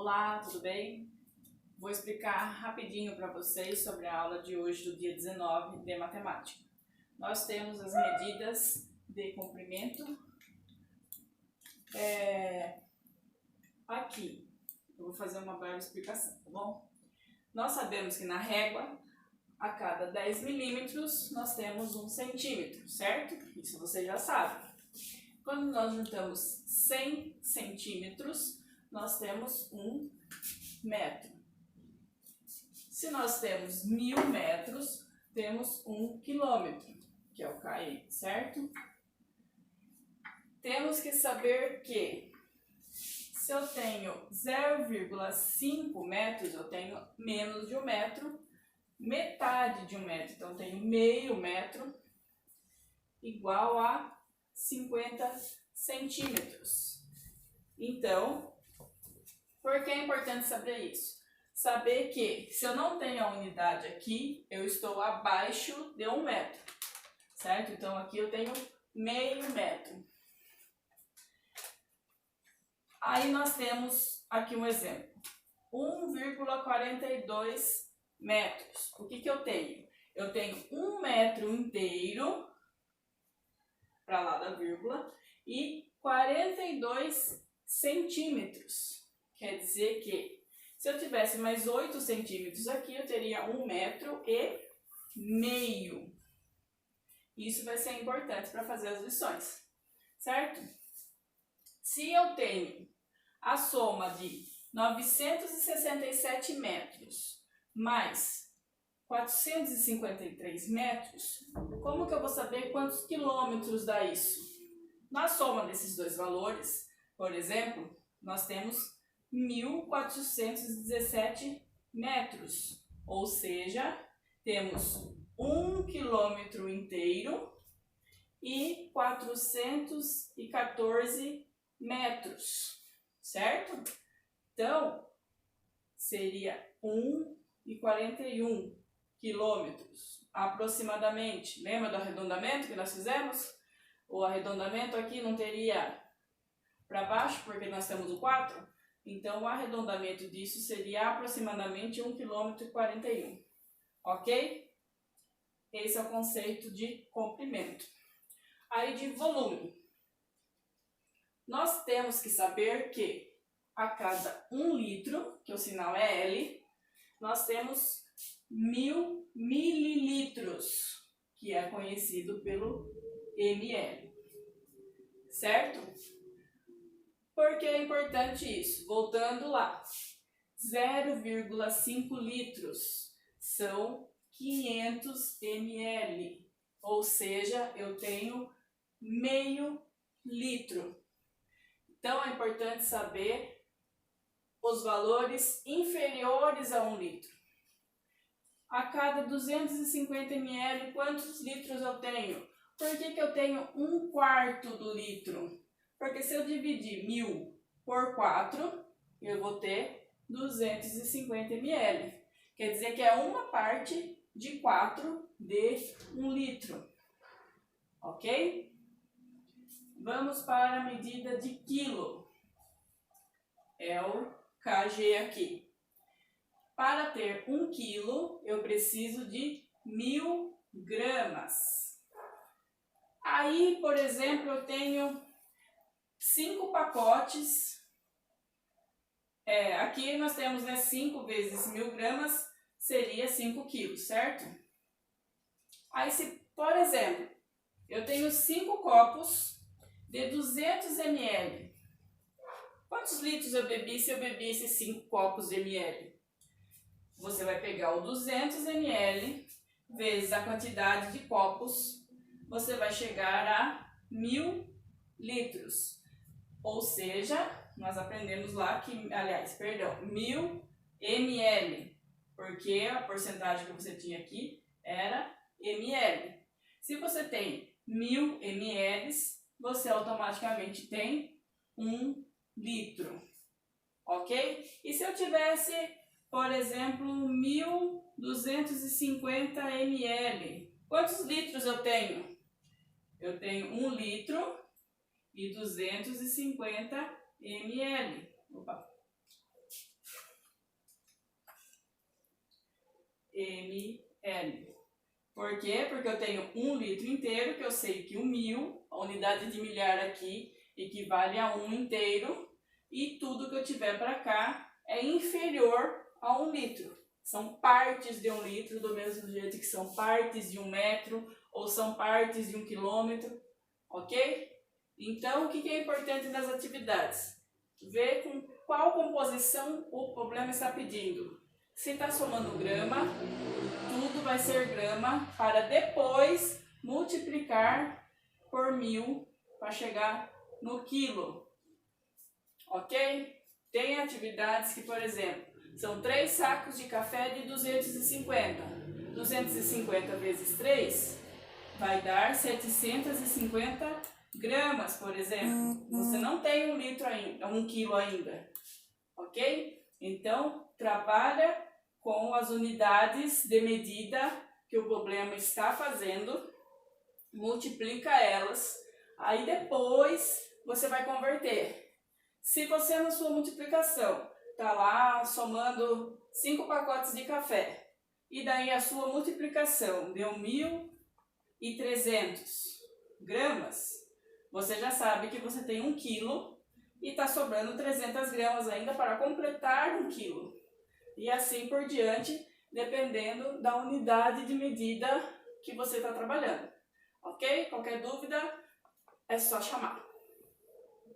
Olá, tudo bem? Vou explicar rapidinho para vocês sobre a aula de hoje do dia 19 de matemática. Nós temos as medidas de comprimento aqui. Eu vou fazer uma breve explicação, tá bom? Nós sabemos que na régua, a cada 10 milímetros, nós temos 1 centímetro, certo? Isso você já sabe. Quando nós juntamos 100 centímetros, nós temos 1 metro. Se nós temos 1000 metros, temos 1 quilômetro, que é o km, certo? Temos que saber que se eu tenho 0,5 metros, eu tenho menos de 1 metro, metade de 1 metro, então eu tenho meio metro, igual a 50 centímetros. Então, por que é importante saber isso? Saber que se eu não tenho a unidade aqui, eu estou abaixo de 1 metro, certo? Então aqui eu tenho meio metro. Aí nós temos aqui um exemplo, 1,42 metros. O que eu tenho? Eu tenho 1 metro inteiro, para lá da vírgula, e 42 centímetros. Quer dizer que se eu tivesse mais 8 centímetros aqui, eu teria 1 metro e meio. Isso vai ser importante para fazer as lições, certo? Se eu tenho a soma de 967 metros mais 453 metros, como que eu vou saber quantos quilômetros dá isso? Na soma desses dois valores, por exemplo, nós temos 1.417 metros, ou seja, temos 1 quilômetro inteiro e 414 metros, certo? Então, seria 1,41 quilômetros, aproximadamente. Lembra do arredondamento que nós fizemos? O arredondamento aqui não teria para baixo, porque nós temos o 4. Então, o arredondamento disso seria aproximadamente 1,41 km, ok? Esse é o conceito de comprimento. Aí, de volume. Nós temos que saber que a cada 1 litro, que o sinal é L, nós temos 1000 mililitros, que é conhecido pelo ml, certo? Por que é importante isso? Voltando lá, 0,5 litros são 500 ml, ou seja, eu tenho meio litro. Então é importante saber os valores inferiores a 1 litro. A cada 250 ml, quantos litros eu tenho? Por que eu tenho 1/4 do litro? Porque se eu dividir 1000 por 4, eu vou ter 250 ml. Quer dizer que é 1/4 de 4 de 1 litro. Ok? Vamos para a medida de quilo. É o kg aqui. Para ter 1 quilo, eu preciso de 1000 gramas. Aí, por exemplo, eu tenho 5 pacotes. Aqui nós temos 5 vezes 1000 gramas, seria 5 quilos, certo? Aí, se, por exemplo, eu tenho 5 copos de 200 ml. Quantos litros eu bebi se eu bebi esses 5 copos de ml? Você vai pegar o 200 ml vezes a quantidade de copos, você vai chegar a 1000 litros. Ou seja, nós aprendemos lá que, 1000 ml, porque a porcentagem que você tinha aqui era ml. Se você tem 1000 ml, você automaticamente tem 1 litro, ok? E se eu tivesse, por exemplo, 1250 ml, quantos litros eu tenho? Eu tenho 1 litro e 250 ml. Opa. ml. Por quê? Porque eu tenho 1 litro inteiro, que eu sei que o 1000, a unidade de milhar aqui, equivale a 1 inteiro, e tudo que eu tiver para cá é inferior a 1 litro. São partes de 1 litro, do mesmo jeito que são partes de 1 metro, ou são partes de 1 quilômetro, ok? Então, o que é importante nas atividades? Ver com qual composição o problema está pedindo. Se está somando grama, tudo vai ser grama para depois multiplicar por 1000 para chegar no quilo. Ok? Tem atividades que, por exemplo, são 3 sacos de café de 250. 250 vezes 3 vai dar 750 gramas, por exemplo. Você não tem 1 litro ainda, 1 quilo ainda. Ok? Então, trabalha com as unidades de medida que o problema está fazendo, multiplica elas, aí depois você vai converter. Se você na sua multiplicação está lá somando 5 pacotes de café, e daí a sua multiplicação deu 1.300 gramas, você já sabe que você tem 1 quilo e está sobrando 300 gramas ainda para completar 1 quilo. E assim por diante, dependendo da unidade de medida que você está trabalhando. Ok? Qualquer dúvida é só chamar.